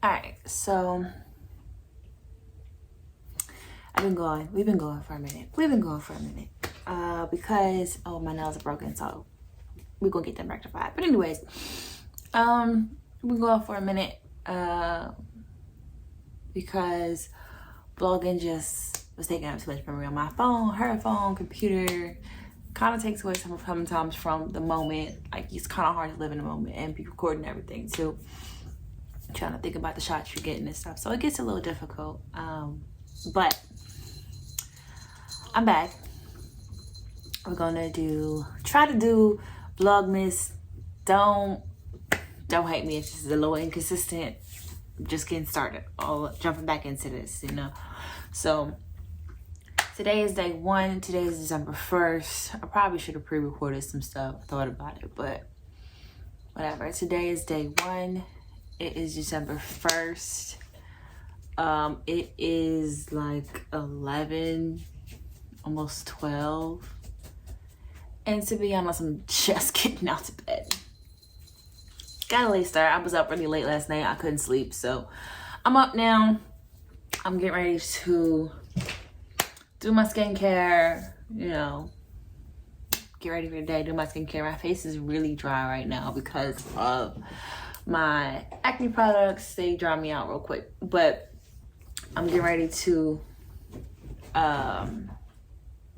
Alright, so we've been going for a minute. Because my nails are broken, so we're gonna get them rectified. But anyways, we've been going for a minute because vlogging just was taking up too much memory on my phone, her phone, computer. Kind of takes away sometimes from the moment. Like, it's kind of hard to live in the moment and be recording everything too, trying to think about the shots you're getting and stuff, so it gets a little difficult. But I'm back. We're gonna try to do Vlogmas. Don't hate me if this is a little inconsistent. I'm just getting started, jumping back into this, so today is day 1. Today is December 1st. I probably should have pre-recorded some stuff, thought about it, but whatever. Today is day 1. It is December 1st. It is like 11, almost 12. And to be honest, I'm just getting out of bed. Got a late start. I was up really late last night. I couldn't sleep, so I'm up now. I'm getting ready to do my skincare, get ready for the day, do my skincare. My face is really dry right now because of my acne products. They dry me out real quick, but I'm getting ready to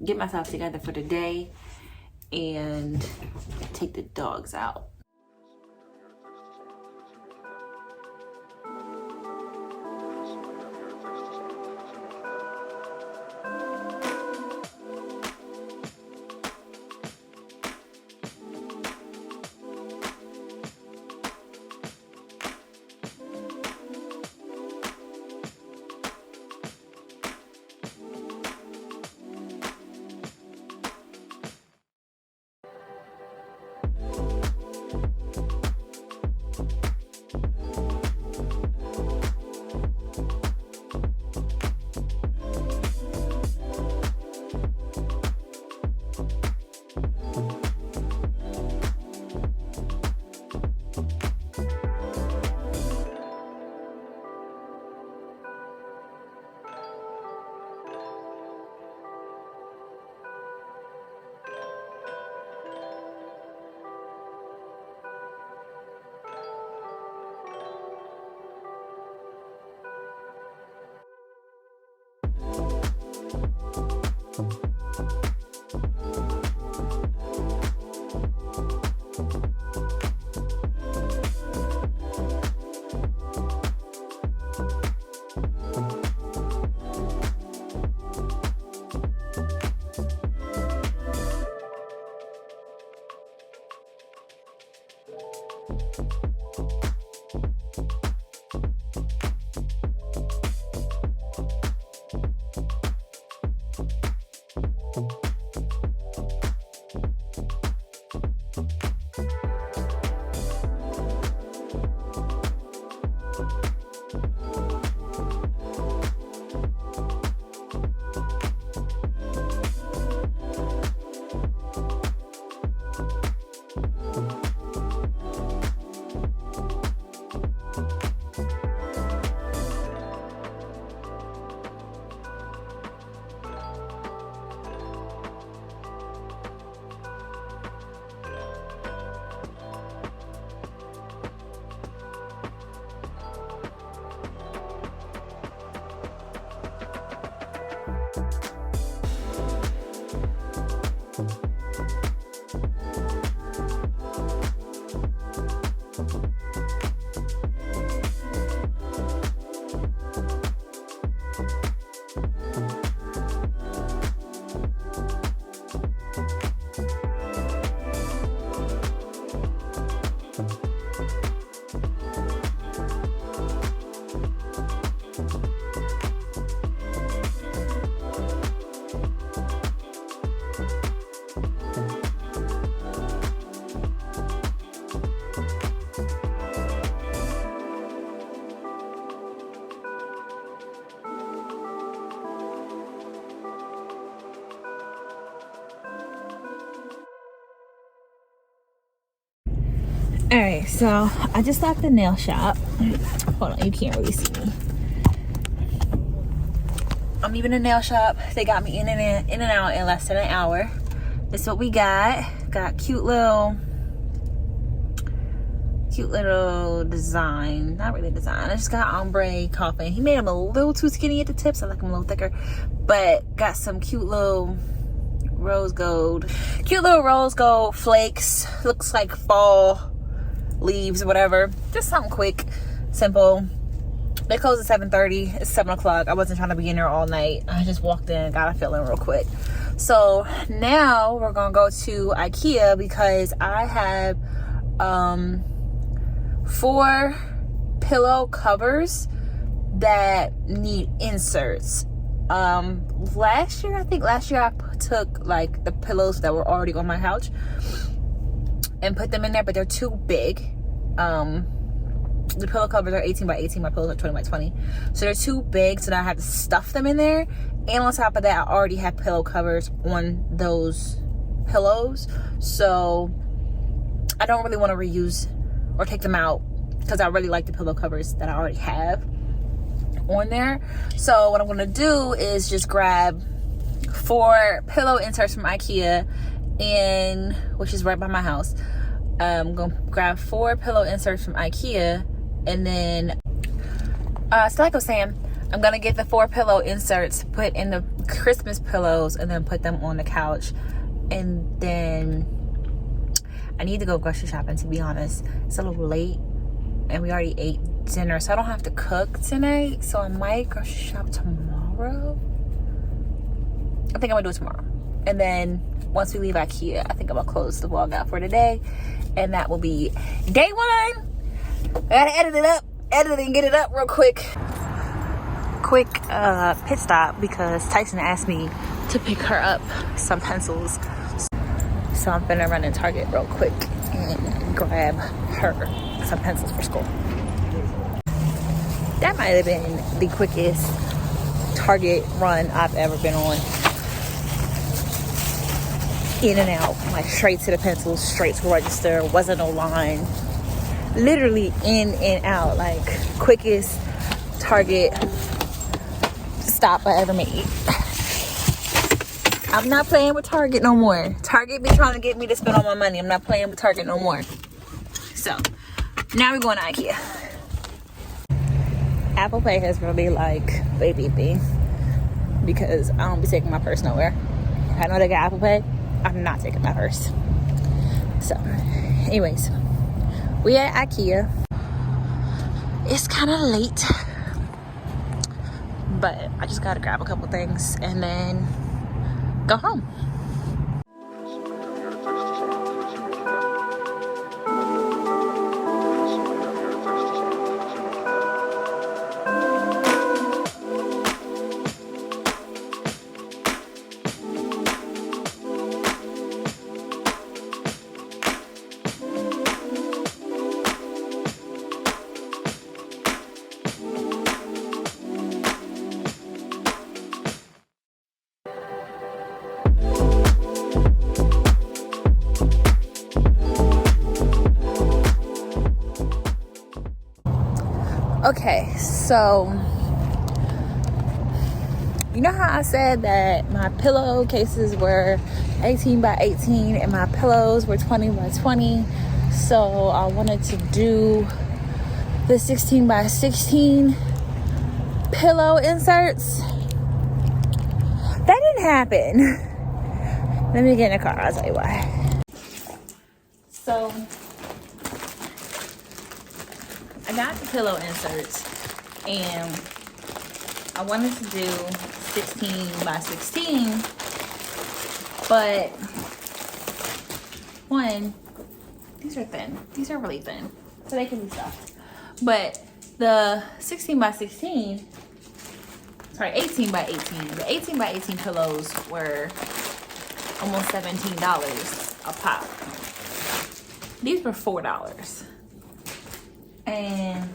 get myself together for the day and take the dogs out. Okay, so I just left the nail shop. Hold on, you can't really see me. I'm leaving the nail shop. They got me in and out in less than an hour. This is what we got. Got cute little design. Not really design. I just got ombre coffin. He made him a little too skinny at the tips. I like him a little thicker. But got some cute little rose gold flakes. Looks like fall leaves or whatever. Just something quick, simple. They close at 7:30. It's 7 o'clock. I wasn't trying to be in there all night. I just walked in, got a feeling real quick. So now we're gonna go to Ikea because I have 4 pillow covers that need inserts. Last year I took like the pillows that were already on my couch and put them in there, but they're too big. The pillow covers are 18 by 18. My pillows are 20 by 20. So they're too big, so now I have to stuff them in there. And on top of that, I already have pillow covers on those pillows. So I don't really want to reuse or take them out because I really like the pillow covers that I already have on there. So what I'm going to do is just grab 4 pillow inserts from Ikea, which is right by my house. I'm going to grab 4 pillow inserts from Ikea. And then, so like I was saying, I'm going to get the 4 pillow inserts, put in the Christmas pillows, and then put them on the couch. And then I need to go grocery shopping, to be honest. It's a little late, and we already ate dinner, so I don't have to cook tonight. So I might grocery shop tomorrow. I think I'm going to do it tomorrow. And then once we leave Ikea, I think I'm going to close the vlog out for today. And that will be day 1. I gotta edit it and get it up real quick. Quick pit stop because Tyson asked me to pick her up some pencils. So I'm gonna run in Target real quick and grab her some pencils for school. That might have been the quickest Target run I've ever been on. In and out, like straight to the pencils, straight to register, wasn't no line. Literally in and out, like quickest Target stop I ever made. I'm not playing with Target no more. Target be trying to get me to spend all my money. I'm not playing with Target no more. So now we're going to Ikea. Apple Pay has really like baby me because I don't be taking my purse nowhere. I know they got Apple Pay. I'm not taking my purse. So anyways, we at Ikea. It's kind of late, but I just gotta grab a couple things and then go home. Okay, so you know how I said that my pillowcases were 18 by 18 and my pillows were 20 by 20? So I wanted to do the 16 by 16 pillow inserts. That didn't happen. Let me get in the car, I'll tell you why. So I got the pillow inserts and I wanted to do 16 by 16, but one, these are thin. These are really thin, so they can be stuffed. But the 16 by 16, sorry, 18 by 18, the 18 by 18 pillows were almost $17 a pop. These were $4. And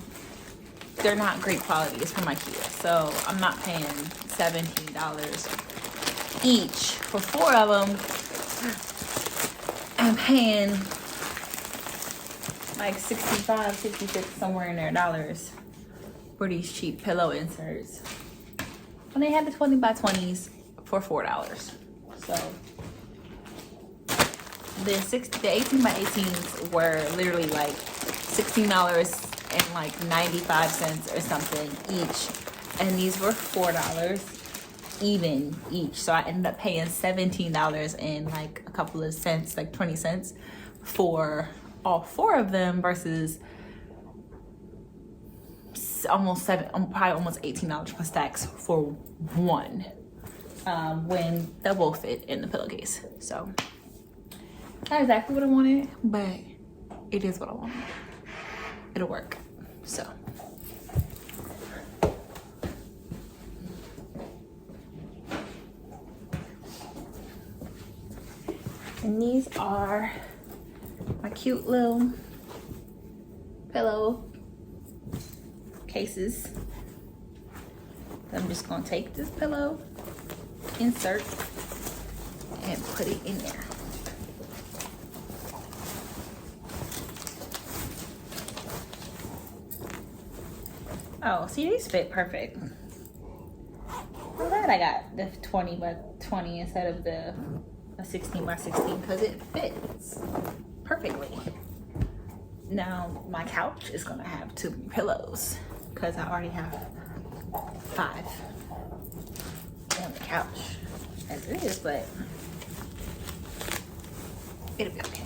they're not great quality. It's from Ikea, so I'm not paying $17 each for 4 of them. I'm paying like 65, 66, somewhere in there dollars for these cheap pillow inserts. And they had the 20 by 20s for $4. So the 18 by 18s were literally like $16 and like 95 cents or something each. And these were $4 even each. So I ended up paying $17 and like a couple of cents, like 20 cents for all 4 of them versus probably almost $18 per stacks for one, when they both fit in the pillowcase. So not exactly what I wanted, but it is what I wanted. It'll work. So and these are my cute little pillow cases. I'm just gonna take this pillow insert and put it in there. Oh, see, these fit perfect. I'm glad I got the 20 by 20 instead of the 16 by 16 because it fits perfectly. Now my couch is gonna have 2 pillows because I already have 5 on the couch as it is, but it'll be okay.